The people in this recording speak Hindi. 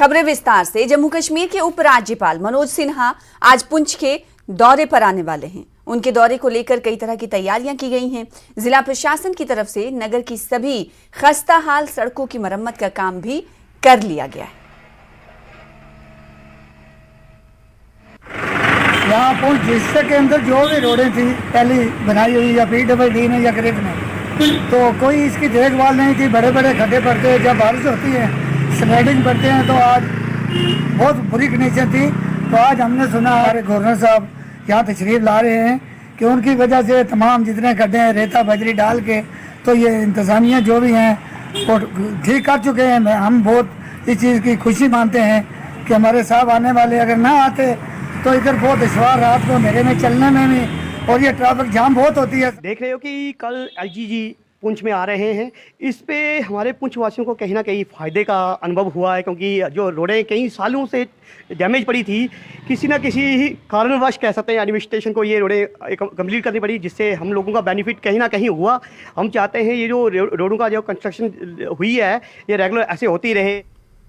खबरें विस्तार से। जम्मू कश्मीर के उपराज्यपाल मनोज सिन्हा आज पुंछ के दौरे पर आने वाले हैं। उनके दौरे को लेकर कई तरह की तैयारियां की गई हैं। जिला प्रशासन की तरफ से नगर की सभी खस्ताहाल सड़कों की मरम्मत का काम भी कर लिया गया है। यहाँ पुंछ डिस्ट्रिक्ट के अंदर जो भी रोडें थी पहली बनाई हुई या PWD ने या ग्रिप ने, तो कोई इसकी देखभाल नहीं थी। बड़े बड़े खड्डे पड़ते हैं, जब बारिश होती है स्लाइडिंग पड़ते हैं, तो आज बहुत बुरी कंडीशन थी। तो आज हमने सुना हमारे गवर्नर साहब यहाँ तशरीफ ला रहे हैं कि उनकी वजह से तमाम जितने खड्डे हैं रेता बजरी डाल के, तो ये इंतज़ामिया जो भी हैं वो ठीक कर चुके हैं। हम बहुत इस चीज़ की खुशी मानते हैं कि हमारे साहब आने वाले अगर ना आते तो इधर बहुत दुश्वार रात को अंधेरे में चलने में भी, और ये ट्रैफिक जाम बहुत होती है। देख रहे हो कि कल IGG पुंछ में आ रहे हैं। इस पे हमारे पुंछ वासियों को कहीं ना कहीं फ़ायदे का अनुभव हुआ है, क्योंकि जो रोडें कई सालों से डैमेज पड़ी थी, किसी ना किसी कारणवश कह सकते हैं एडमिनिस्ट्रेशन को ये रोडें कंप्लीट करनी पड़ी, जिससे हम लोगों का बेनिफिट कहीं ना कहीं हुआ। हम चाहते हैं ये जो रोडों का जो कंस्ट्रक्शन हुई है ये रेगुलर ऐसे होती रहे।